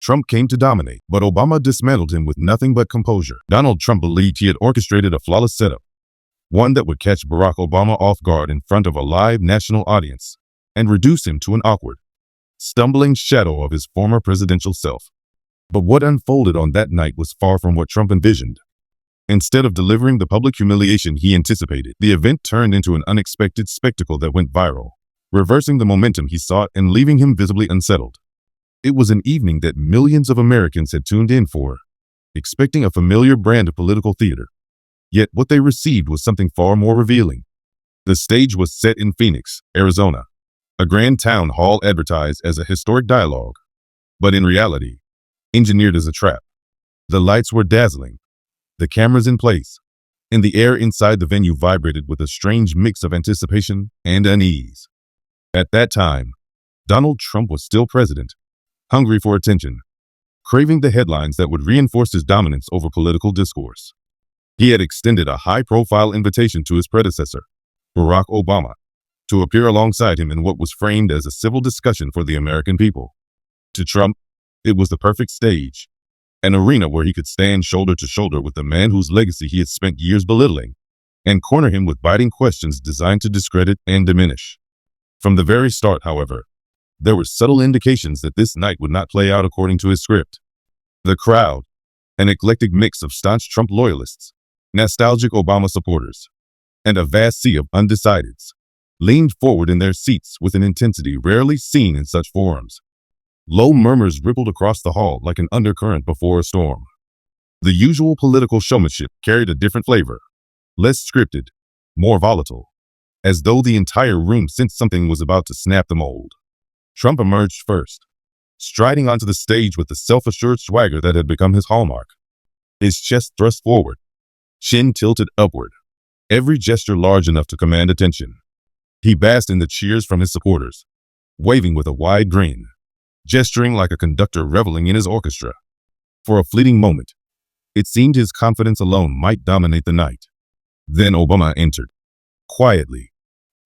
Trump came to dominate, but Obama dismantled him with nothing but composure. Donald Trump believed he had orchestrated a flawless setup, one that would catch Barack Obama off guard in front of a live national audience and reduce him to an awkward, stumbling shadow of his former presidential self. But what unfolded on that night was far from what Trump envisioned. Instead of delivering the public humiliation he anticipated, the event turned into an unexpected spectacle that went viral, reversing the momentum he sought and leaving him visibly unsettled. It was an evening that millions of Americans had tuned in for, expecting a familiar brand of political theater. Yet what they received was something far more revealing. The stage was set in Phoenix, Arizona, a grand town hall advertised as a historic dialogue, but in reality, engineered as a trap. The lights were dazzling, the cameras in place, and the air inside the venue vibrated with a strange mix of anticipation and unease. At that time, Donald Trump was still president, hungry for attention, craving the headlines that would reinforce his dominance over political discourse. He had extended a high-profile invitation to his predecessor, Barack Obama, to appear alongside him in what was framed as a civil discussion for the American people. To Trump, it was the perfect stage, an arena where he could stand shoulder to shoulder with the man whose legacy he had spent years belittling, and corner him with biting questions designed to discredit and diminish. From the very start, however, there were subtle indications that this night would not play out according to his script. The crowd, an eclectic mix of staunch Trump loyalists, nostalgic Obama supporters, and a vast sea of undecideds, leaned forward in their seats with an intensity rarely seen in such forums. Low murmurs rippled across the hall like an undercurrent before a storm. The usual political showmanship carried a different flavor, less scripted, more volatile, as though the entire room sensed something was about to snap the mold. Trump emerged first, striding onto the stage with the self-assured swagger that had become his hallmark. His chest thrust forward, chin tilted upward, every gesture large enough to command attention. He basked in the cheers from his supporters, waving with a wide grin, gesturing like a conductor reveling in his orchestra. For a fleeting moment, it seemed his confidence alone might dominate the night. Then Obama entered, quietly,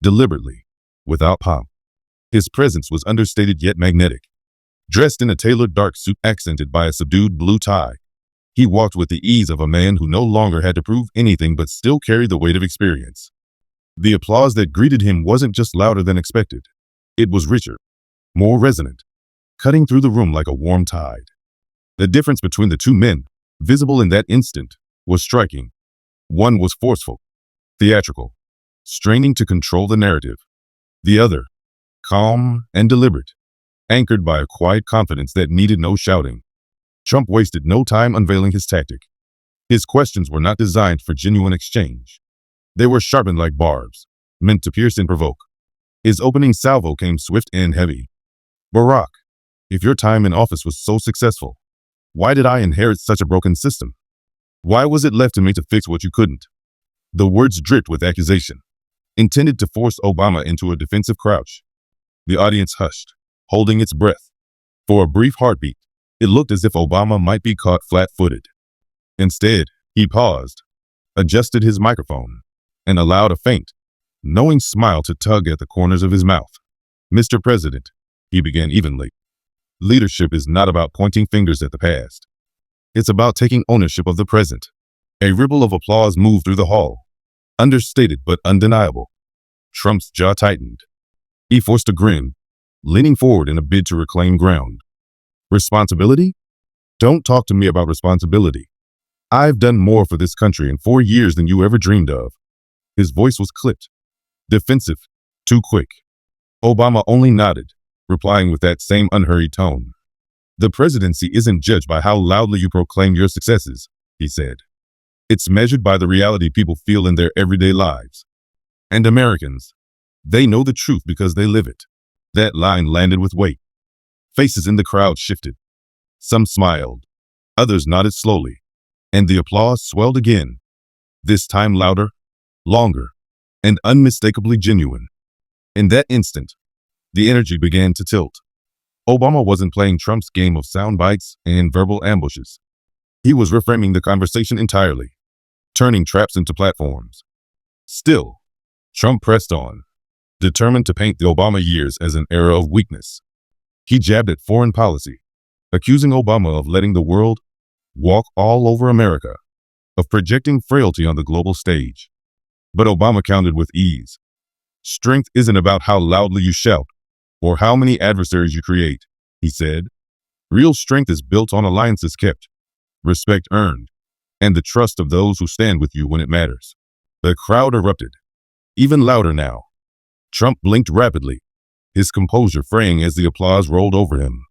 deliberately, without pomp. His presence was understated yet magnetic. Dressed in a tailored dark suit accented by a subdued blue tie, he walked with the ease of a man who no longer had to prove anything but still carried the weight of experience. The applause that greeted him wasn't just louder than expected. It was richer, more resonant, cutting through the room like a warm tide. The difference between the two men, visible in that instant, was striking. One was forceful, theatrical, straining to control the narrative. The other, calm and deliberate, anchored by a quiet confidence that needed no shouting. Trump wasted no time unveiling his tactic. His questions were not designed for genuine exchange. They were sharpened like barbs, meant to pierce and provoke. His opening salvo came swift and heavy. Barack, if your time in office was so successful, why did I inherit such a broken system? Why was it left to me to fix what you couldn't? The words dripped with accusation, intended to force Obama into a defensive crouch. The audience hushed, holding its breath. For a brief heartbeat, it looked as if Obama might be caught flat-footed. Instead, he paused, adjusted his microphone, and allowed a faint, knowing smile to tug at the corners of his mouth. "Mr. President," he began evenly, "leadership is not about pointing fingers at the past. It's about taking ownership of the present." A ripple of applause moved through the hall, understated but undeniable. Trump's jaw tightened. He forced a grin, leaning forward in a bid to reclaim ground. "Responsibility? Don't talk to me about responsibility. I've done more for this country in 4 years than you ever dreamed of." His voice was clipped, defensive, too quick. Obama only nodded, replying with that same unhurried tone. "The presidency isn't judged by how loudly you proclaim your successes," he said. "It's measured by the reality people feel in their everyday lives. And Americans, they know the truth because they live it." That line landed with weight. Faces in the crowd shifted. Some smiled, others nodded slowly, and the applause swelled again, this time louder, longer, and unmistakably genuine. In that instant, the energy began to tilt. Obama wasn't playing Trump's game of sound bites and verbal ambushes. He was reframing the conversation entirely, turning traps into platforms. Still, Trump pressed on, determined to paint the Obama years as an era of weakness. He jabbed at foreign policy, accusing Obama of letting the world walk all over America, of projecting frailty on the global stage. But Obama countered with ease. Strength isn't about how loudly you shout or how many adversaries you create, he said. Real strength is built on alliances kept, respect earned, and the trust of those who stand with you when it matters. The crowd erupted, even louder now. Trump blinked rapidly, his composure fraying as the applause rolled over him.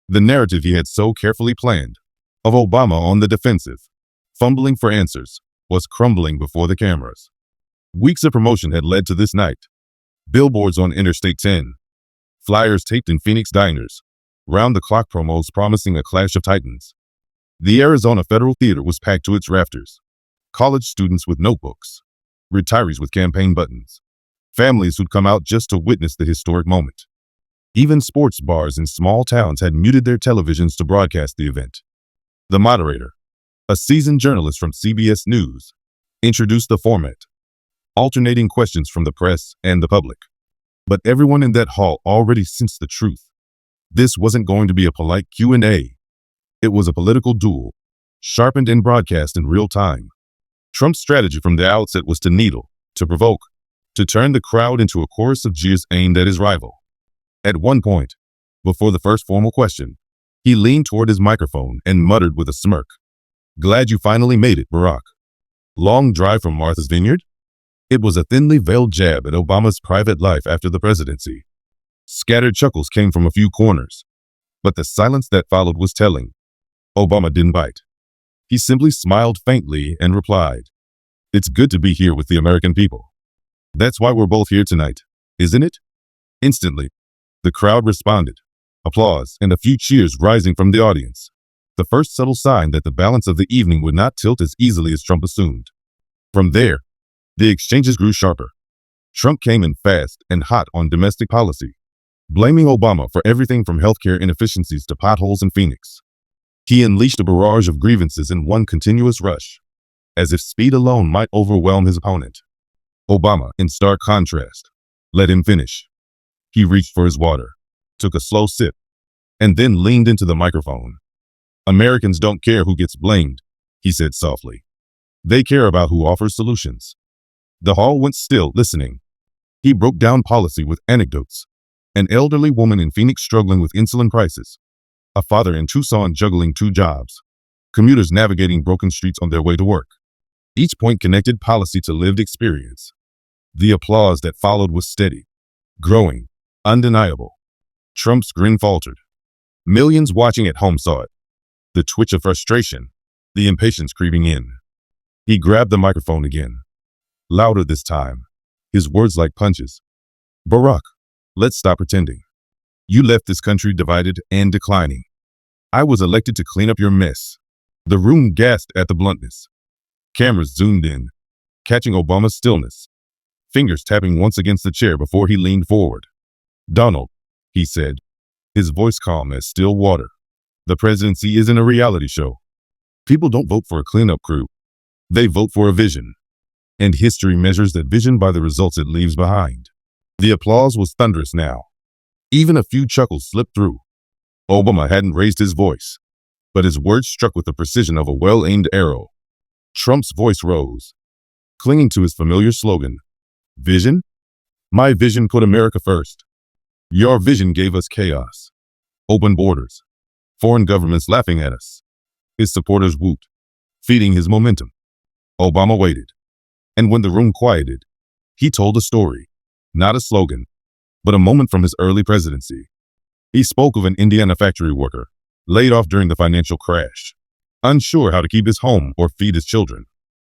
The narrative he had so carefully planned, of Obama on the defensive, fumbling for answers, was crumbling before the cameras. Weeks of promotion had led to this night. Billboards on Interstate 10, flyers taped in Phoenix diners, round-the-clock promos promising a clash of titans. The Arizona Federal Theater was packed to its rafters. College students with notebooks, retirees with campaign buttons, families who'd come out just to witness the historic moment. Even sports bars in small towns had muted their televisions to broadcast the event. The moderator, a seasoned journalist from CBS News, introduced the format, alternating questions from the press and the public. But everyone in that hall already sensed the truth. This wasn't going to be a polite Q&A. It was a political duel, sharpened and broadcast in real time. Trump's strategy from the outset was to needle, to provoke, to turn the crowd into a chorus of jeers aimed at his rival. At one point, before the first formal question, he leaned toward his microphone and muttered with a smirk, "Glad you finally made it, Barack. Long drive from Martha's Vineyard?" It was a thinly veiled jab at Obama's private life after the presidency. Scattered chuckles came from a few corners, but the silence that followed was telling. Obama didn't bite. He simply smiled faintly and replied, "It's good to be here with the American people. That's why we're both here tonight, isn't it?" Instantly, the crowd responded, applause and a few cheers rising from the audience. The first subtle sign that the balance of the evening would not tilt as easily as Trump assumed. From there, the exchanges grew sharper. Trump came in fast and hot on domestic policy, blaming Obama for everything from healthcare inefficiencies to potholes in Phoenix. He unleashed a barrage of grievances in one continuous rush, as if speed alone might overwhelm his opponent. Obama, in stark contrast, let him finish. He reached for his water, took a slow sip, and then leaned into the microphone. "Americans don't care who gets blamed," he said softly. "They care about who offers solutions." The hall went still, listening. He broke down policy with anecdotes. An elderly woman in Phoenix struggling with insulin prices, a father in Tucson juggling 2 jobs, commuters navigating broken streets on their way to work. Each point connected policy to lived experience. The applause that followed was steady, growing, undeniable. Trump's grin faltered. Millions watching at home saw it. The twitch of frustration, the impatience creeping in. He grabbed the microphone again. Louder this time, his words like punches. "Barack, let's stop pretending. You left this country divided and declining. I was elected to clean up your mess." The room gasped at the bluntness. Cameras zoomed in, catching Obama's stillness, fingers tapping once against the chair before he leaned forward. "Donald," he said, his voice calm as still water, "the presidency isn't a reality show. People don't vote for a cleanup crew. They vote for a vision. And history measures that vision by the results it leaves behind." The applause was thunderous now. Even a few chuckles slipped through. Obama hadn't raised his voice, but his words struck with the precision of a well-aimed arrow. Trump's voice rose, clinging to his familiar slogan, "Vision? My vision put America first. Your vision gave us chaos, open borders, foreign governments laughing at us." His supporters whooped, feeding his momentum. Obama waited, and when the room quieted, he told a story, not a slogan, but a moment from his early presidency. He spoke of an Indiana factory worker, laid off during the financial crash, unsure how to keep his home or feed his children.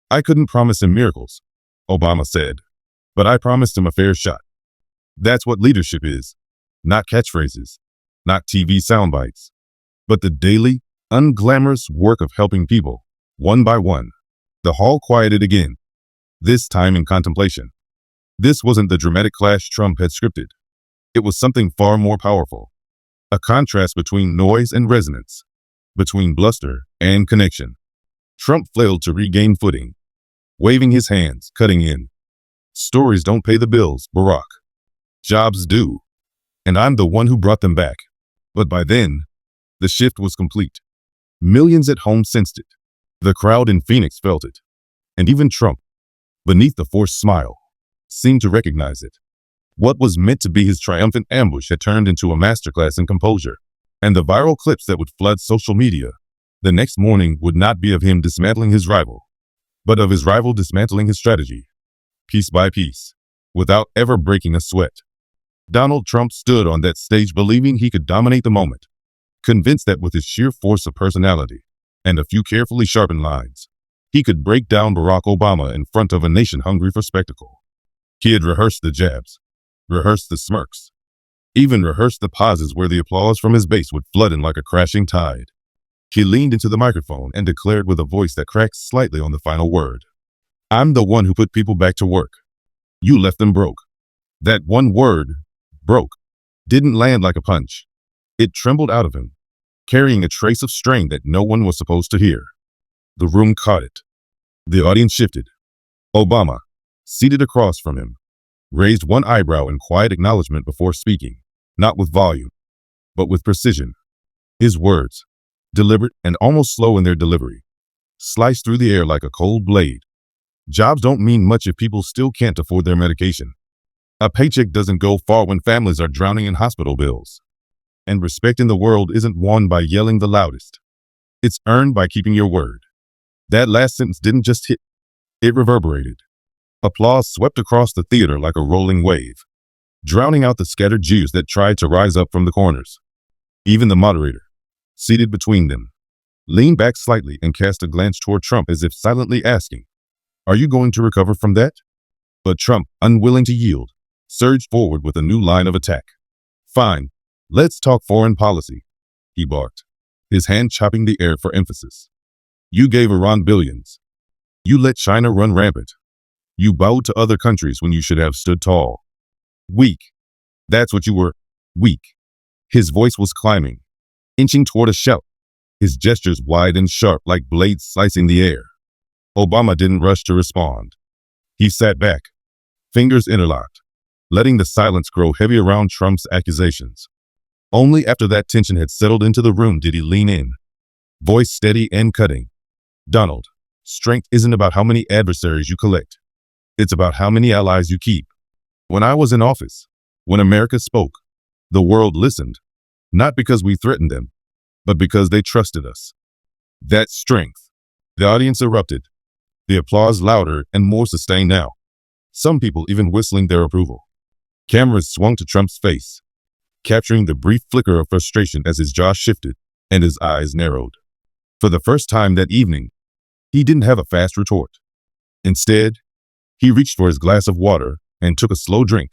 "I couldn't promise him miracles," Obama said, "but I promised him a fair shot." That's what leadership is. Not catchphrases, not TV sound bites, but the daily, unglamorous work of helping people, one by one. The hall quieted again, this time in contemplation. This wasn't the dramatic clash Trump had scripted. It was something far more powerful. A contrast between noise and resonance, between bluster and connection. Trump flailed to regain footing, waving his hands, cutting in. "Stories don't pay the bills, Barack. Jobs do. And I'm the one who brought them back." But by then, The shift was complete. Millions at home sensed it. The crowd in Phoenix felt it. And even Trump, beneath the forced smile, seemed to recognize it. What was meant to be his triumphant ambush had turned into a masterclass in composure. And the viral clips that would flood social media the next morning would not be of him dismantling his rival, but of his rival dismantling his strategy, piece by piece, without ever breaking a sweat. Donald Trump stood on that stage believing he could dominate the moment, convinced that with his sheer force of personality and a few carefully sharpened lines, he could break down Barack Obama in front of a nation hungry for spectacle. He had rehearsed the jabs, rehearsed the smirks, even rehearsed the pauses where the applause from his base would flood in like a crashing tide. He leaned into the microphone and declared with a voice that cracked slightly on the final word, "I'm the one who put people back to work. You left them broke." That one word, broke, didn't land like a punch. It trembled out of him, carrying a trace of strain that no one was supposed to hear. The room caught it. The audience shifted. Obama, seated across from him, raised one eyebrow in quiet acknowledgement before speaking, not with volume, but with precision. His words, deliberate and almost slow in their delivery, sliced through the air like a cold blade. Jobs don't mean much if people still can't afford their medication. A paycheck doesn't go far when families are drowning in hospital bills. And respect in the world isn't won by yelling the loudest. It's earned by keeping your word. That last sentence didn't just hit, it reverberated. Applause swept across the theater like a rolling wave, drowning out the scattered jeers that tried to rise up from the corners. Even the moderator, seated between them, leaned back slightly and cast a glance toward Trump as if silently asking, "Are you going to recover from that?" But Trump, unwilling to yield, surged forward with a new line of attack. "Fine, let's talk foreign policy," he barked, his hand chopping the air for emphasis. "You gave Iran billions. You let China run rampant. You bowed to other countries when you should have stood tall. Weak. That's what you were. Weak." His voice was climbing, inching toward a shout, his gestures wide and sharp like blades slicing the air. Obama didn't rush to respond. He sat back, fingers interlocked, letting the silence grow heavy around Trump's accusations. Only after that tension had settled into the room did he lean in, voice steady and cutting. "Donald, strength isn't about how many adversaries you collect. It's about how many allies you keep. When I was in office, when America spoke, the world listened, not because we threatened them, but because they trusted us. That's strength." The audience erupted, the applause louder and more sustained now, some people even whistling their approval. Cameras swung to Trump's face, capturing the brief flicker of frustration as his jaw shifted and his eyes narrowed. For the first time that evening, he didn't have a fast retort. Instead, he reached for his glass of water and took a slow drink,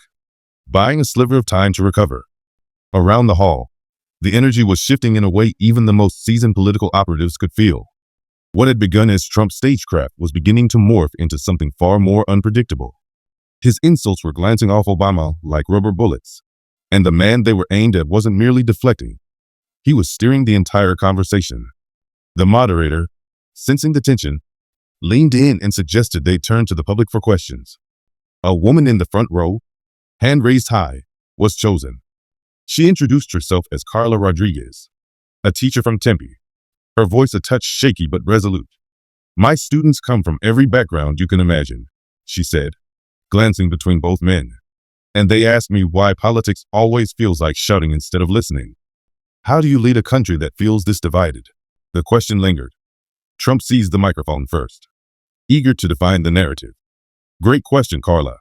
buying a sliver of time to recover. Around the hall, the energy was shifting in a way even the most seasoned political operatives could feel. What had begun as Trump's stagecraft was beginning to morph into something far more unpredictable. His insults were glancing off Obama like rubber bullets, and the man they were aimed at wasn't merely deflecting. He was steering the entire conversation. The moderator, sensing the tension, leaned in and suggested they turn to the public for questions. A woman in the front row, hand raised high, was chosen. She introduced herself as Carla Rodriguez, a teacher from Tempe, her voice a touch shaky but resolute. "My students come from every background you can imagine," she said, glancing between both men. "And they ask me why politics always feels like shouting instead of listening. How do you lead a country that feels this divided?" The question lingered. Trump seized the microphone first, eager to define the narrative. "Great question, Carla,"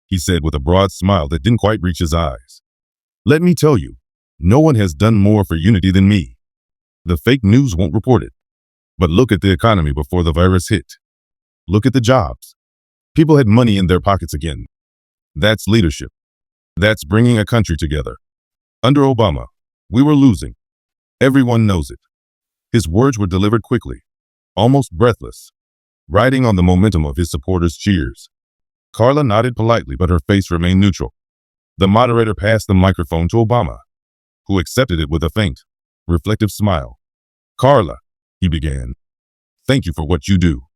he said with a broad smile that didn't quite reach his eyes. "Let me tell you, no one has done more for unity than me. The fake news won't report it. But look at the economy before the virus hit. Look at the jobs. People had money in their pockets again. That's leadership. That's bringing a country together. Under Obama, we were losing. Everyone knows it." His words were delivered quickly, almost breathless, riding on the momentum of his supporters' cheers. Carla nodded politely, but her face remained neutral. The moderator passed the microphone to Obama, who accepted it with a faint, reflective smile. "Carla," he began, "thank you for what you do.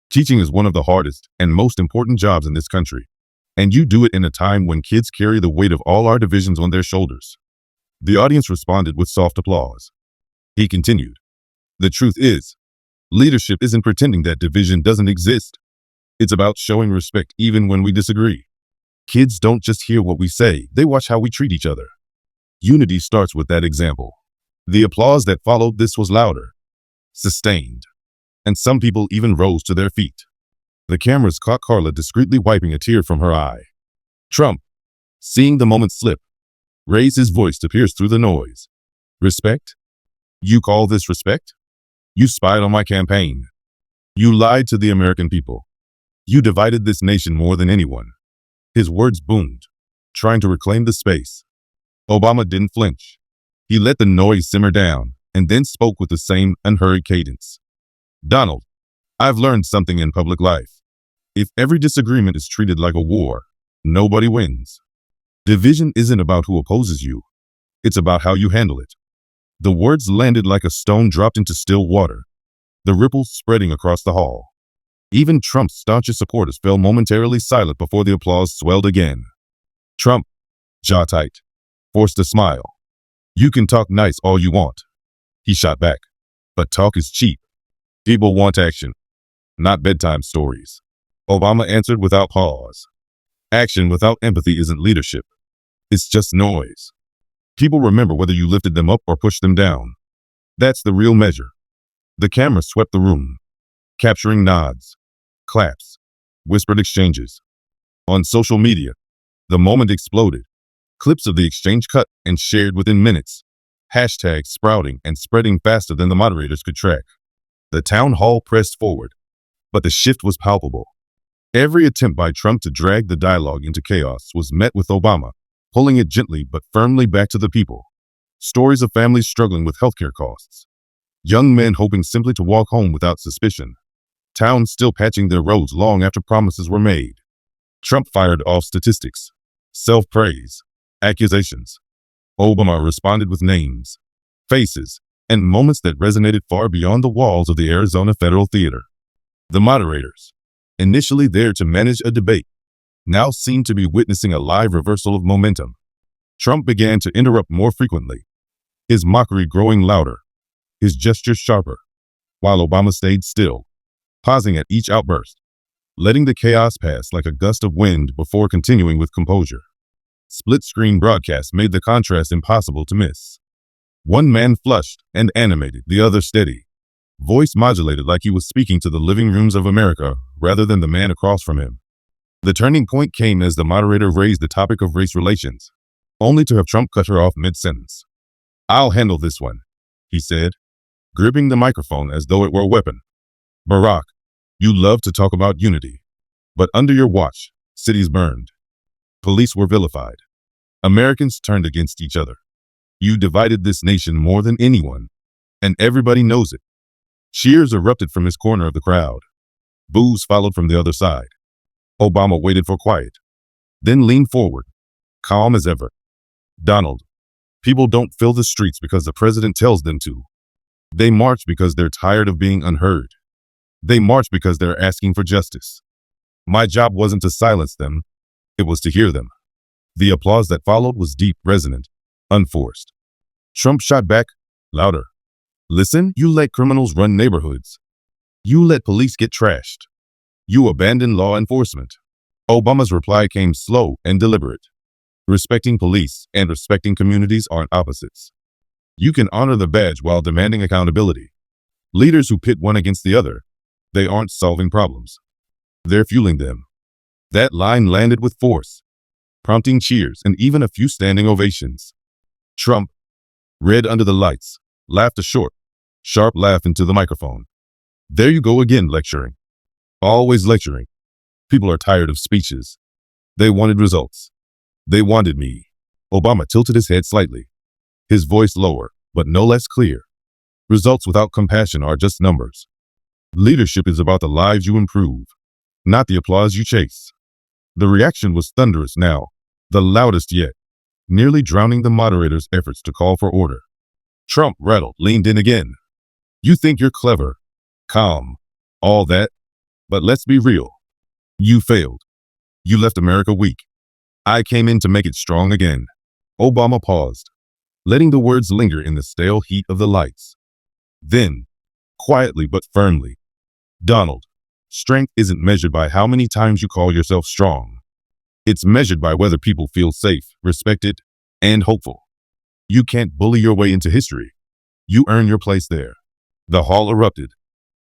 Teaching is one of the hardest and most important jobs in this country, and you do it in a time when kids carry the weight of all our divisions on their shoulders." The audience responded with soft applause. He continued, "The truth is, leadership isn't pretending that division doesn't exist. It's about showing respect even when we disagree. Kids don't just hear what we say, they watch how we treat each other. Unity starts with that example." The applause that followed this was louder, sustained, and some people even rose to their feet. The cameras caught Carla discreetly wiping a tear from her eye. Trump, seeing the moment slip, raised his voice to pierce through the noise. "Respect? You call this respect? You spied on my campaign. You lied to the American people. You divided this nation more than anyone." His words boomed, trying to reclaim the space. Obama didn't flinch. He let the noise simmer down and then spoke with the same unhurried cadence. "Donald, I've learned something in public life. If every disagreement is treated like a war, nobody wins. Division isn't about who opposes you. It's about how you handle it." The words landed like a stone dropped into still water, the ripples spreading across the hall. Even Trump's staunchest supporters fell momentarily silent before the applause swelled again. Trump, jaw tight, forced a smile. "You can talk nice all you want," he shot back, "but talk is cheap. People want action, not bedtime stories." Obama answered without pause. "Action without empathy isn't leadership. It's just noise. People remember whether you lifted them up or pushed them down. That's the real measure." The camera swept the room, capturing nods, claps, whispered exchanges. On social media, the moment exploded. Clips of the exchange cut and shared within minutes, hashtags sprouting and spreading faster than the moderators could track. The town hall pressed forward, but the shift was palpable. Every attempt by Trump to drag the dialogue into chaos was met with Obama, pulling it gently but firmly back to the people. Stories of families struggling with healthcare costs, young men hoping simply to walk home without suspicion, towns still patching their roads long after promises were made. Trump fired off statistics, self-praise, accusations. Obama responded with names, faces, and moments that resonated far beyond the walls of the Arizona Federal Theater. The moderators, initially there to manage a debate, now seemed to be witnessing a live reversal of momentum. Trump began to interrupt more frequently, his mockery growing louder, his gestures sharper, while Obama stayed still, pausing at each outburst, letting the chaos pass like a gust of wind before continuing with composure. Split-screen broadcasts made the contrast impossible to miss. One man flushed and animated, the other steady, voice modulated like he was speaking to the living rooms of America rather than the man across from him. The turning point came as the moderator raised the topic of race relations, only to have Trump cut her off mid-sentence. "I'll handle this one," he said, gripping the microphone as though it were a weapon. "Barack, you love to talk about unity, but under your watch, cities burned. Police were vilified. Americans turned against each other. You divided this nation more than anyone, and everybody knows it." Cheers erupted from his corner of the crowd. Boos followed from the other side. Obama waited for quiet, then leaned forward, calm as ever. "Donald, people don't fill the streets because the president tells them to. They march because they're tired of being unheard. They march because they're asking for justice. My job wasn't to silence them, it was to hear them." The applause that followed was deep, resonant, unforced. Trump shot back, louder. "Listen, you let criminals run neighborhoods. You let police get trashed. You abandon law enforcement." Obama's reply came slow and deliberate. "Respecting police and respecting communities aren't opposites. You can honor the badge while demanding accountability. Leaders who pit one against the other, they aren't solving problems. They're fueling them." That line landed with force, prompting cheers and even a few standing ovations. Trump, red under the lights, laughed a short, sharp laugh into the microphone. "There you go again, lecturing. Always lecturing. People are tired of speeches. They wanted results. They wanted me." Obama tilted his head slightly, his voice lower, but no less clear. "Results without compassion are just numbers. Leadership is about the lives you improve, not the applause you chase." The reaction was thunderous now, the loudest yet, nearly drowning the moderator's efforts to call for order. Trump, rattled, leaned in again. "You think you're clever, calm, all that, but let's be real. You failed. You left America weak. I came in to make it strong again." Obama paused, letting the words linger in the stale heat of the lights. Then, quietly but firmly, Donald, strength isn't measured by how many times you call yourself strong. It's measured by whether people feel safe, respected, and hopeful. You can't bully your way into history. You earn your place there. The hall erupted.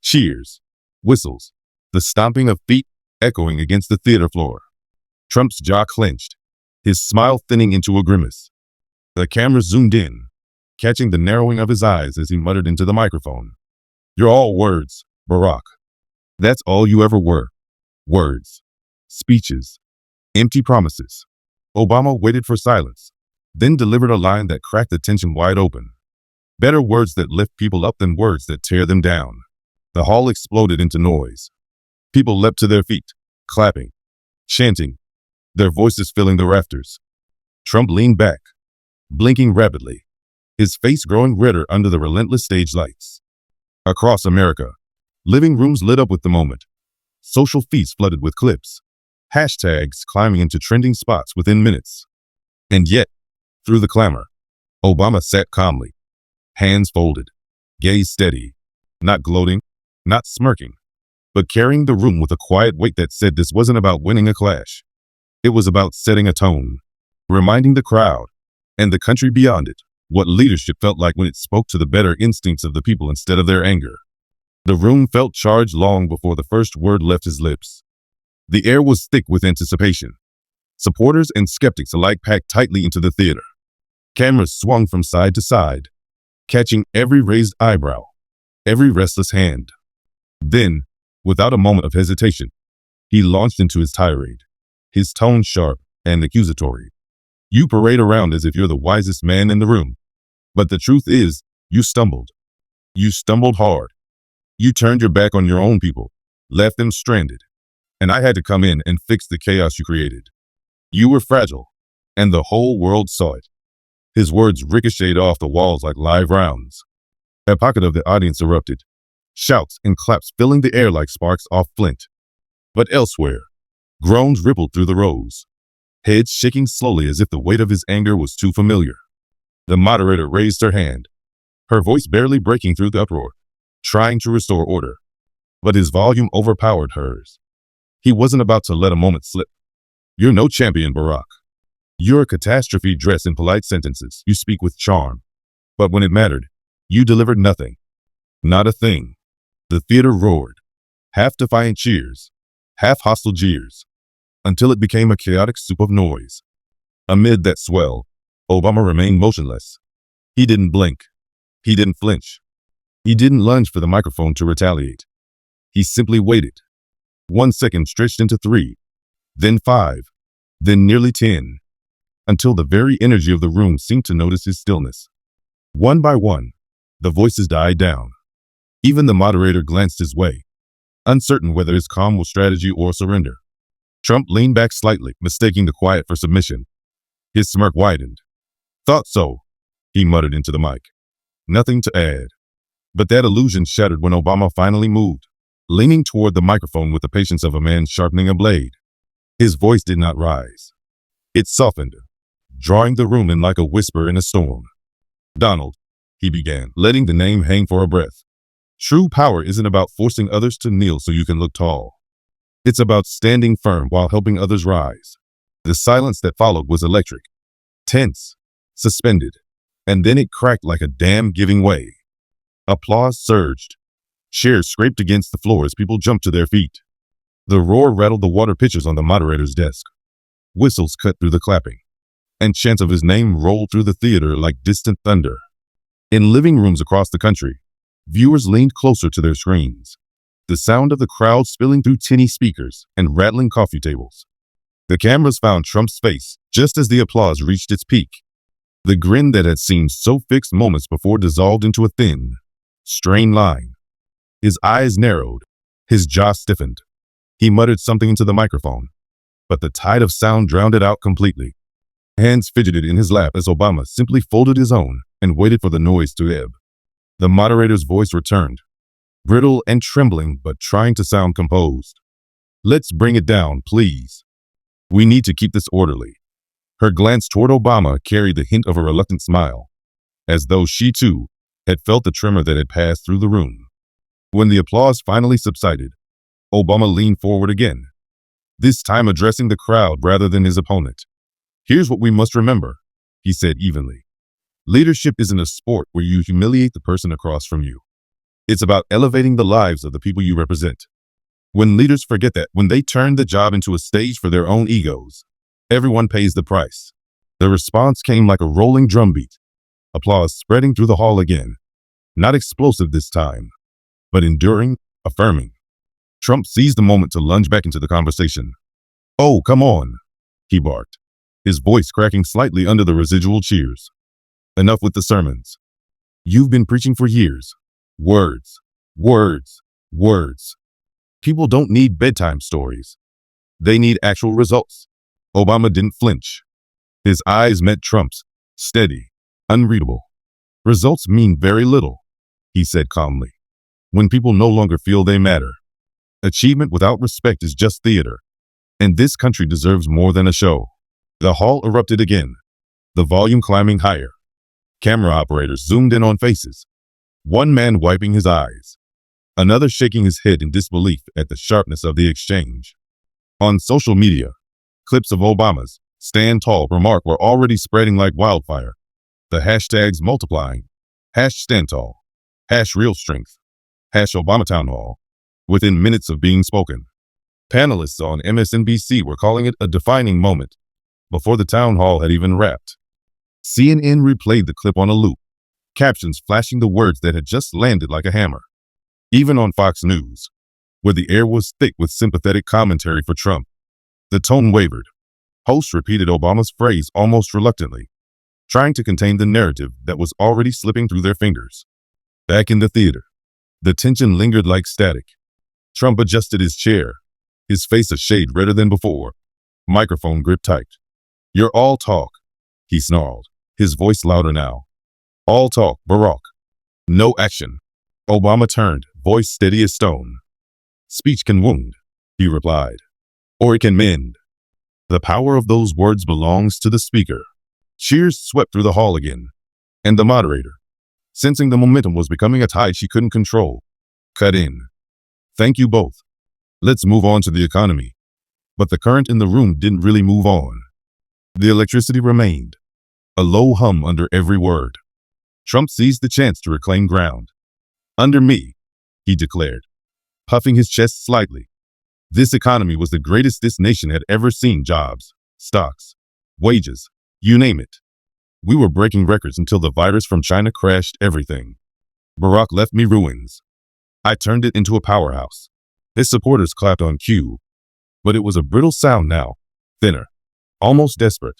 Cheers, whistles, the stomping of feet echoing against the theater floor. Trump's jaw clenched, his smile thinning into a grimace. The camera zoomed in, catching the narrowing of his eyes as he muttered into the microphone. "You're all words, Barack. That's all you ever were. Words, speeches, empty promises." Obama waited for silence, then delivered a line that cracked the tension wide open. "Better words that lift people up than words that tear them down." The hall exploded into noise. People leapt to their feet, clapping, chanting, their voices filling the rafters. Trump leaned back, blinking rapidly, his face growing redder under the relentless stage lights. Across America, living rooms lit up with the moment. Social feeds flooded with clips, hashtags climbing into trending spots within minutes. And yet, through the clamor, Obama sat calmly, hands folded, gaze steady, not gloating, not smirking, but carrying the room with a quiet weight that said this wasn't about winning a clash. It was about setting a tone, reminding the crowd, and the country beyond it, what leadership felt like when it spoke to the better instincts of the people instead of their anger. The room felt charged long before the first word left his lips. The air was thick with anticipation. Supporters and skeptics alike packed tightly into the theater. Cameras swung from side to side, catching every raised eyebrow, every restless hand. Then, without a moment of hesitation, he launched into his tirade, his tone sharp and accusatory. "You parade around as if you're the wisest man in the room. But the truth is, you stumbled. You stumbled hard. You turned your back on your own people, left them stranded. And I had to come in and fix the chaos you created. You were fragile, and the whole world saw it." His words ricocheted off the walls like live rounds. A pocket of the audience erupted, shouts and claps filling the air like sparks off flint. But elsewhere, groans rippled through the rows, heads shaking slowly as if the weight of his anger was too familiar. The moderator raised her hand, her voice barely breaking through the uproar, trying to restore order. But his volume overpowered hers. He wasn't about to let a moment slip. "You're no champion, Barack. You're a catastrophe dressed in polite sentences. You speak with charm. But when it mattered, you delivered nothing. Not a thing." The theater roared, half defiant cheers, half hostile jeers, until it became a chaotic soup of noise. Amid that swell, Obama remained motionless. He didn't blink. He didn't flinch. He didn't lunge for the microphone to retaliate. He simply waited. 1 second stretched into 3, then 5, then nearly 10, until the very energy of the room seemed to notice his stillness. One by one, the voices died down. Even the moderator glanced his way, uncertain whether his calm was strategy or surrender. Trump leaned back slightly, mistaking the quiet for submission. His smirk widened. "Thought so," he muttered into the mic. Nothing to add. But that illusion shattered when Obama finally moved, leaning toward the microphone with the patience of a man sharpening a blade. His voice did not rise. It softened, drawing the room in like a whisper in a storm. "Donald," he began, letting the name hang for a breath. "True power isn't about forcing others to kneel so you can look tall. It's about standing firm while helping others rise." The silence that followed was electric, tense, suspended, and then it cracked like a dam giving way. Applause surged. Chairs scraped against the floor as people jumped to their feet. The roar rattled the water pitchers on the moderator's desk. Whistles cut through the clapping, and chants of his name rolled through the theater like distant thunder. In living rooms across the country, viewers leaned closer to their screens, the sound of the crowd spilling through tinny speakers and rattling coffee tables. The cameras found Trump's face just as the applause reached its peak. The grin that had seemed so fixed moments before dissolved into a thin, strained line. His eyes narrowed, his jaw stiffened. He muttered something into the microphone, but the tide of sound drowned it out completely. Hands fidgeted in his lap as Obama simply folded his own and waited for the noise to ebb. The moderator's voice returned, brittle and trembling, but trying to sound composed. "Let's bring it down, please. We need to keep this orderly." Her glance toward Obama carried the hint of a reluctant smile, as though she too had felt the tremor that had passed through the room. When the applause finally subsided, Obama leaned forward again, this time addressing the crowd rather than his opponent. "Here's what we must remember," he said evenly. "Leadership isn't a sport where you humiliate the person across from you. It's about elevating the lives of the people you represent. When leaders forget that, when they turn the job into a stage for their own egos, everyone pays the price." The response came like a rolling drumbeat, applause spreading through the hall again. Not explosive this time, but enduring, affirming. Trump seized the moment to lunge back into the conversation. "Oh, come on," he barked, his voice cracking slightly under the residual cheers. "Enough with the sermons. You've been preaching for years. Words, words, words. People don't need bedtime stories. They need actual results." Obama didn't flinch. His eyes met Trump's, steady, unreadable. "Results mean very little," he said calmly, "when people no longer feel they matter. Achievement without respect is just theater, and this country deserves more than a show." The hall erupted again, the volume climbing higher. Camera operators zoomed in on faces, one man wiping his eyes, another shaking his head in disbelief at the sharpness of the exchange. On social media, clips of Obama's "Stand Tall" remark were already spreading like wildfire, the hashtags multiplying. #StandTall, #RealStrength, #ObamaTownHall, within minutes of being spoken. Panelists on MSNBC were calling it a defining moment before the town hall had even wrapped. CNN replayed the clip on a loop, captions flashing the words that had just landed like a hammer. Even on Fox News, where the air was thick with sympathetic commentary for Trump, the tone wavered. Hosts repeated Obama's phrase almost reluctantly, trying to contain the narrative that was already slipping through their fingers. Back in the theater, the tension lingered like static. Trump adjusted his chair, his face a shade redder than before, microphone gripped tight. "You're all talk," he snarled, his voice louder now. "All talk, Barack. No action." Obama turned, voice steady as stone. "Speech can wound," he replied, "or it can mend. The power of those words belongs to the speaker." Cheers swept through the hall again, and the moderator, sensing the momentum was becoming a tide she couldn't control, cut in. "Thank you both. Let's move on to the economy." But the current in the room didn't really move on. The electricity remained, a low hum under every word. Trump seized the chance to reclaim ground. "Under me," he declared, puffing his chest slightly, "this economy was the greatest this nation had ever seen. Jobs, stocks, wages, you name it. We were breaking records until the virus from China crashed everything. Barack left me ruins. I turned it into a powerhouse." His supporters clapped on cue, but it was a brittle sound now, thinner, almost desperate.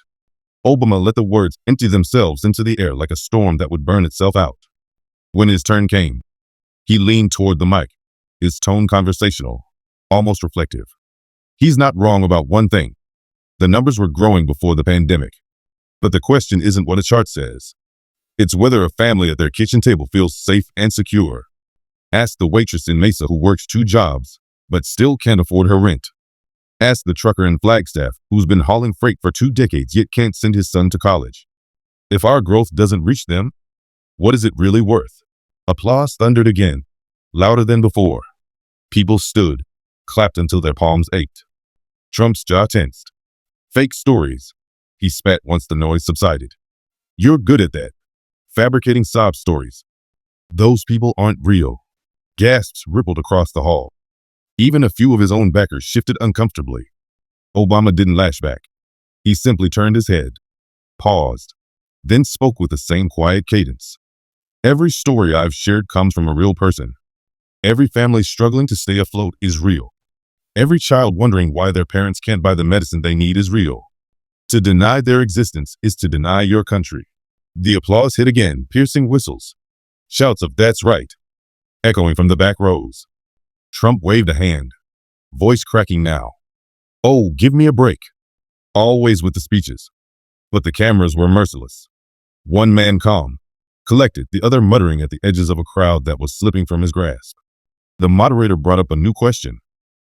Obama let the words empty themselves into the air like a storm that would burn itself out. When his turn came, he leaned toward the mic, his tone conversational, almost reflective. "He's not wrong about one thing. The numbers were growing before the pandemic. But the question isn't what a chart says. It's whether a family at their kitchen table feels safe and secure. Ask the waitress in Mesa who works 2 jobs, but still can't afford her rent. Ask the trucker in Flagstaff who's been hauling freight for 2 decades yet can't send his son to college. If our growth doesn't reach them, what is it really worth?" Applause thundered again, louder than before. People stood, clapped until their palms ached. Trump's jaw tensed. "Fake stories," he spat once the noise subsided. "You're good at that. Fabricating sob stories. Those people aren't real." Gasps rippled across the hall. Even a few of his own backers shifted uncomfortably. Obama didn't lash back. He simply turned his head, paused, then spoke with the same quiet cadence. "Every story I've shared comes from a real person. Every family struggling to stay afloat is real. Every child wondering why their parents can't buy the medicine they need is real. To deny their existence is to deny your country." The applause hit again, piercing whistles. Shouts of "That's right," echoing from the back rows. Trump waved a hand, voice cracking now. "Oh, give me a break." Always with the speeches. But the cameras were merciless. One man calm, collected, the other muttering at the edges of a crowd that was slipping from his grasp. The moderator brought up a new question,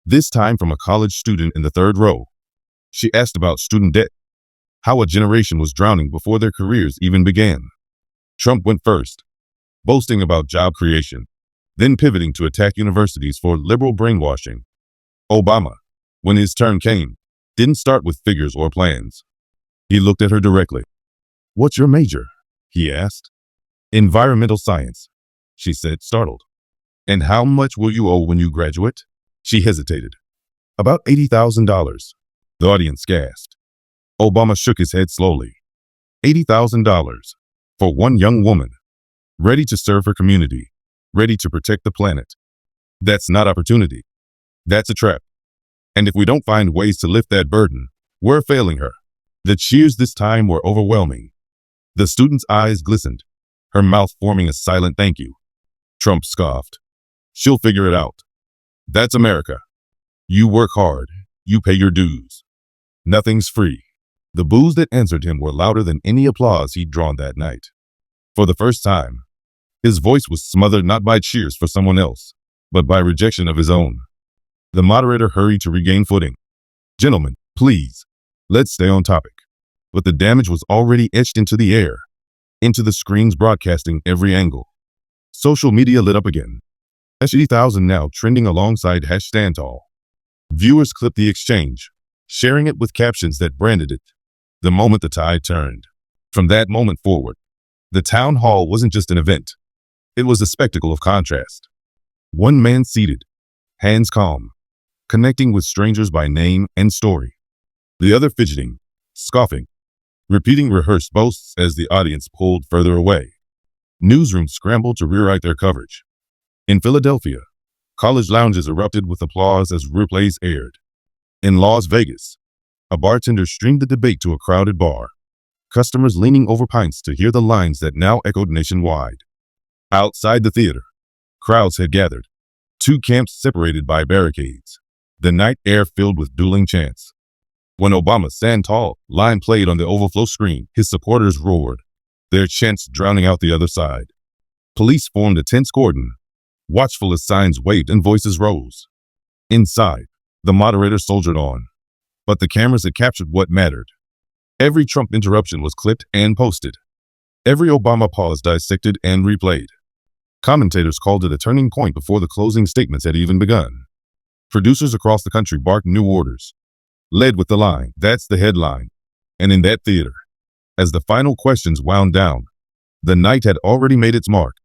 this time from a college student in the 3rd row. She asked about student debt, how a generation was drowning before their careers even began. Trump went first. boasting about job creation, then pivoting to attack universities for liberal brainwashing. Obama, when his turn came, didn't start with figures or plans. He looked at her directly. "What's your major?" he asked. "Environmental science," she said, startled. "And how much will you owe when you graduate?" She hesitated. "About $80,000. The audience gasped. Obama shook his head slowly. $80,000 for one young woman, ready to serve her community, ready to protect the planet. That's not opportunity. That's a trap. And if we don't find ways to lift that burden, we're failing her." The cheers this time were overwhelming. The student's eyes glistened, her mouth forming a silent thank you. Trump scoffed. "She'll figure it out. That's America. You work hard. You pay your dues. Nothing's free." The boos that answered him were louder than any applause he'd drawn that night. For the first time, his voice was smothered not by cheers for someone else, but by rejection of his own. The moderator hurried to regain footing. "Gentlemen, please, let's stay on topic." But the damage was already etched into the air, into the screens broadcasting every angle. Social media lit up again. #80,000 now trending alongside #StandTall. Viewers clipped the exchange, sharing it with captions that branded it the moment the tide turned. From that moment forward, the town hall wasn't just an event. It was a spectacle of contrast. One man seated, hands calm, connecting with strangers by name and story. The other fidgeting, scoffing, repeating rehearsed boasts as the audience pulled further away. Newsrooms scrambled to rewrite their coverage. In Philadelphia, college lounges erupted with applause as replays aired. In Las Vegas, a bartender streamed the debate to a crowded bar, customers leaning over pints to hear the lines that now echoed nationwide. Outside the theater, crowds had gathered, two camps separated by barricades, the night air filled with dueling chants. When Obama's "Stand Tall" line played on the overflow screen, his supporters roared, their chants drowning out the other side. Police formed a tense cordon, watchful as signs waved and voices rose. Inside, the moderator soldiered on, but the cameras had captured what mattered. Every Trump interruption was clipped and posted. Every Obama pause dissected and replayed. Commentators called it a turning point before the closing statements had even begun. Producers across the country barked new orders, led with the line, "That's the headline." And in that theater, as the final questions wound down, the night had already made its mark,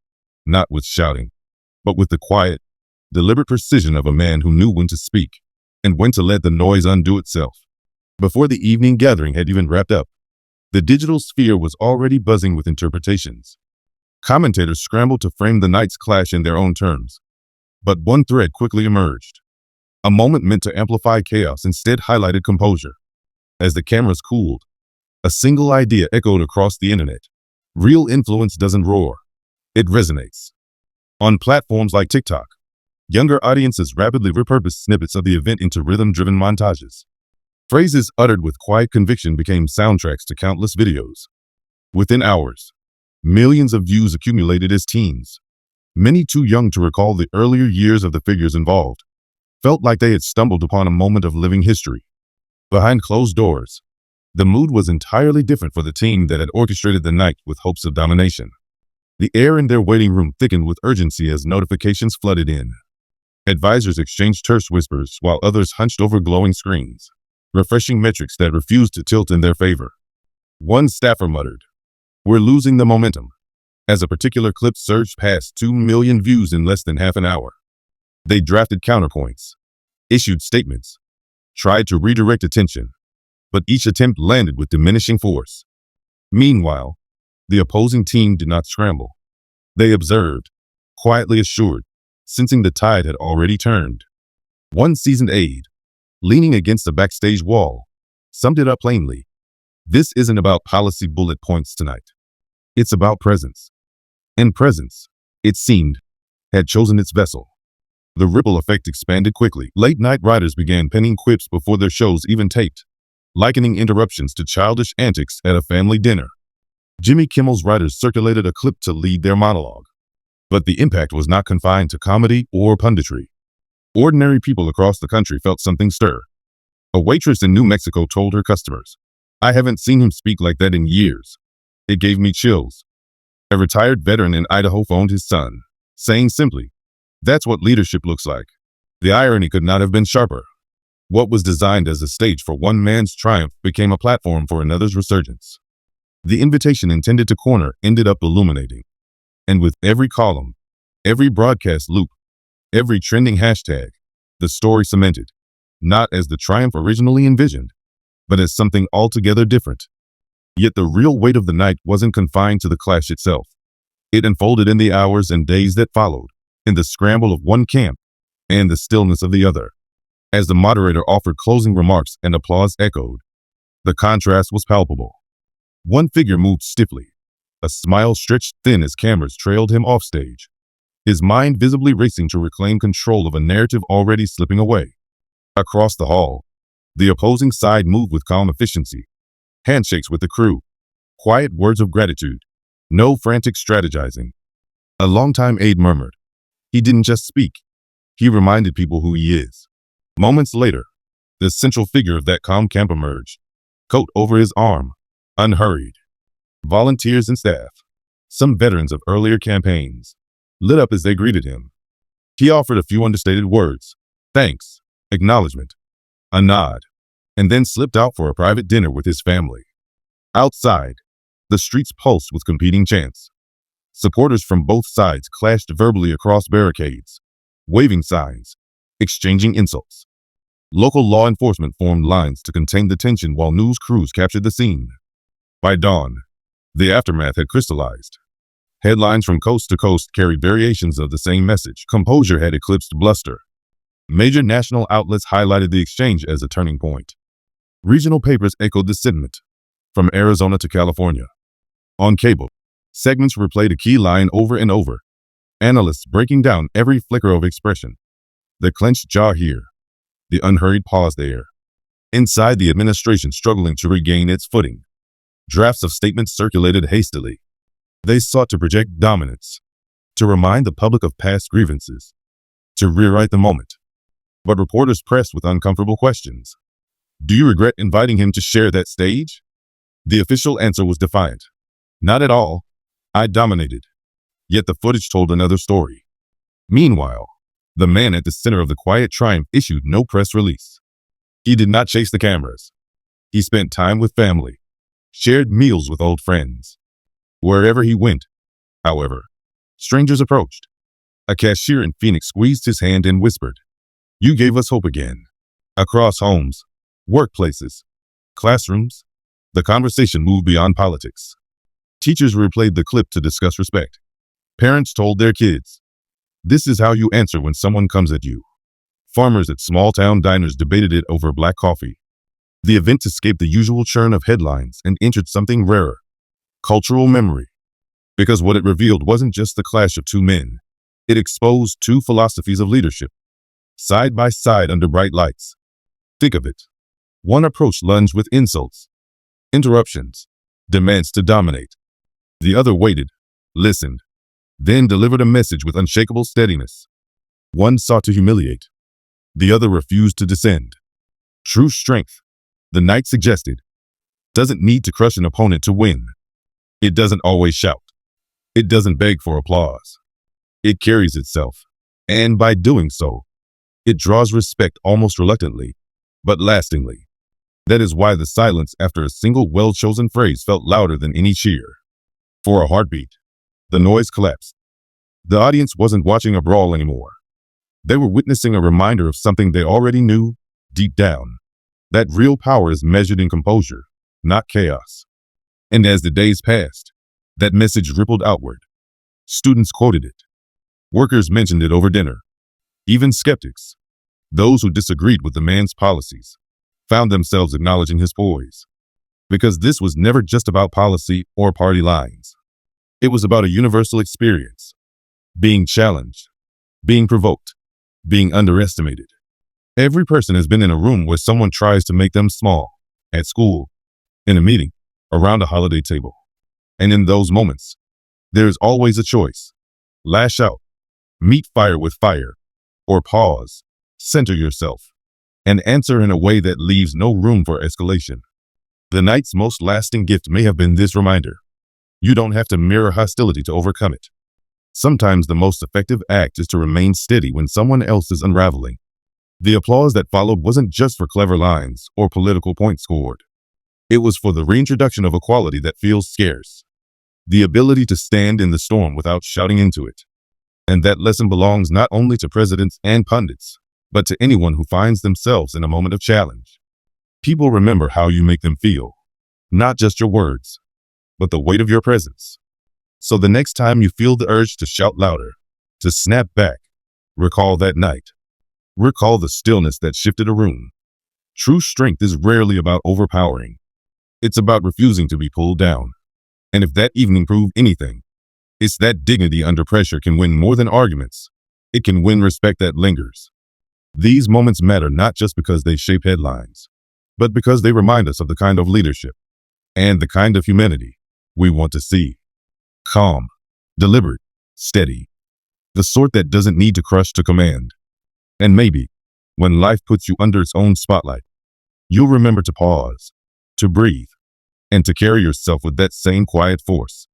not with shouting, but with the quiet, deliberate precision of a man who knew when to speak and when to let the noise undo itself. Before the evening gathering had even wrapped up, the digital sphere was already buzzing with interpretations. Commentators scrambled to frame the night's clash in their own terms. But one thread quickly emerged. A moment meant to amplify chaos instead highlighted composure. As the cameras cooled, a single idea echoed across the internet. Real influence doesn't roar. It resonates. On platforms like TikTok, younger audiences rapidly repurposed snippets of the event into rhythm-driven montages. Phrases uttered with quiet conviction became soundtracks to countless videos. Within hours, millions of views accumulated as teens, many too young to recall the earlier years of the figures involved, felt like they had stumbled upon a moment of living history. Behind closed doors, the mood was entirely different for the team that had orchestrated the night with hopes of domination. The air in their waiting room thickened with urgency as notifications flooded in. Advisors exchanged terse whispers while others hunched over glowing screens, refreshing metrics that refused to tilt in their favor. One staffer muttered, "We're losing the momentum," as a particular clip surged past 2 million views in less than half an hour. They drafted counterpoints, issued statements, tried to redirect attention, but each attempt landed with diminishing force. Meanwhile, the opposing team did not scramble. They observed, quietly assured, sensing the tide had already turned. One seasoned aide, leaning against a backstage wall, summed it up plainly. "This isn't about policy bullet points tonight. It's about presence." And presence, it seemed, had chosen its vessel. The ripple effect expanded quickly. Late-night writers began penning quips before their shows even taped, likening interruptions to childish antics at a family dinner. Jimmy Kimmel's writers circulated a clip to lead their monologue. But the impact was not confined to comedy or punditry. Ordinary people across the country felt something stir. A waitress in New Mexico told her customers, "I haven't seen him speak like that in years. It gave me chills." A retired veteran in Idaho phoned his son, saying simply, "That's what leadership looks like." The irony could not have been sharper. What was designed as a stage for one man's triumph became a platform for another's resurgence. The invitation intended to corner ended up illuminating. And with every column, every broadcast loop, every trending hashtag, the story cemented, not as the triumph originally envisioned, but as something altogether different. Yet the real weight of the night wasn't confined to the clash itself. It unfolded in the hours and days that followed, in the scramble of one camp and the stillness of the other. As the moderator offered closing remarks and applause echoed, the contrast was palpable. One figure moved stiffly, a smile stretched thin as cameras trailed him offstage, his mind visibly racing to reclaim control of a narrative already slipping away. Across the hall, the opposing side moved with calm efficiency, handshakes with the crew, quiet words of gratitude, no frantic strategizing. A longtime aide murmured, "He didn't just speak, he reminded people who he is." Moments later, the central figure of that calm camp emerged, coat over his arm, unhurried. Volunteers and staff, some veterans of earlier campaigns, lit up as they greeted him. He offered a few understated words, thanks, acknowledgement, a nod, and then slipped out for a private dinner with his family. Outside, the streets pulsed with competing chants. Supporters from both sides clashed verbally across barricades, waving signs, exchanging insults. Local law enforcement formed lines to contain the tension while news crews captured the scene. By dawn, the aftermath had crystallized. Headlines from coast to coast carried variations of the same message. Composure had eclipsed bluster. Major national outlets highlighted the exchange as a turning point. Regional papers echoed the sentiment, from Arizona to California. On cable, segments replayed a key line over and over, analysts breaking down every flicker of expression. The clenched jaw here, the unhurried pause there. Inside the administration struggling to regain its footing, drafts of statements circulated hastily. They sought to project dominance, to remind the public of past grievances, to rewrite the moment. But reporters pressed with uncomfortable questions. Do you regret inviting him to share that stage? The official answer was defiant. Not at all. I dominated. Yet the footage told another story. Meanwhile, the man at the center of the quiet triumph issued no press release. He did not chase the cameras. He spent time with family, shared meals with old friends. Wherever he went, however, strangers approached. A cashier in Phoenix squeezed his hand and whispered, "You gave us hope again." Across homes, workplaces, classrooms, the conversation moved beyond politics. Teachers replayed the clip to discuss respect. Parents told their kids, "This is how you answer when someone comes at you." Farmers at small-town diners debated it over black coffee. The event escaped the usual churn of headlines and entered something rarer, cultural memory. Because what it revealed wasn't just the clash of two men. It exposed two philosophies of leadership, side by side under bright lights. Think of it. One approach lunged with insults, interruptions, demands to dominate. The other waited, listened, then delivered a message with unshakable steadiness. One sought to humiliate. The other refused to descend. True strength, the night suggested, doesn't need to crush an opponent to win. It doesn't always shout. It doesn't beg for applause. It carries itself, and by doing so, it draws respect almost reluctantly, but lastingly. That is why the silence after a single well-chosen phrase felt louder than any cheer. For a heartbeat, the noise collapsed. The audience wasn't watching a brawl anymore. They were witnessing a reminder of something they already knew deep down, that real power is measured in composure, not chaos. And as the days passed, that message rippled outward. Students quoted it. Workers mentioned it over dinner. Even skeptics, those who disagreed with the man's policies, found themselves acknowledging his poise. Because this was never just about policy or party lines. It was about a universal experience. Being challenged, being provoked, being underestimated. Every person has been in a room where someone tries to make them small, at school, in a meeting, around a holiday table. And in those moments, there is always a choice. Lash out, meet fire with fire, or pause, center yourself, and answer in a way that leaves no room for escalation. The night's most lasting gift may have been this reminder. You don't have to mirror hostility to overcome it. Sometimes the most effective act is to remain steady when someone else is unraveling. The applause that followed wasn't just for clever lines or political points scored. It was for the reintroduction of a quality that feels scarce. The ability to stand in the storm without shouting into it. And that lesson belongs not only to presidents and pundits, but to anyone who finds themselves in a moment of challenge. People remember how you make them feel, not just your words, but the weight of your presence. So the next time you feel the urge to shout louder, to snap back, recall that night. Recall the stillness that shifted a room. True strength is rarely about overpowering. It's about refusing to be pulled down. And if that evening proved anything, it's that dignity under pressure can win more than arguments. It can win respect that lingers. These moments matter not just because they shape headlines, but because they remind us of the kind of leadership and the kind of humanity we want to see. Calm, deliberate, steady. The sort that doesn't need to crush to command. And maybe, when life puts you under its own spotlight, you'll remember to pause, to breathe, and to carry yourself with that same quiet force.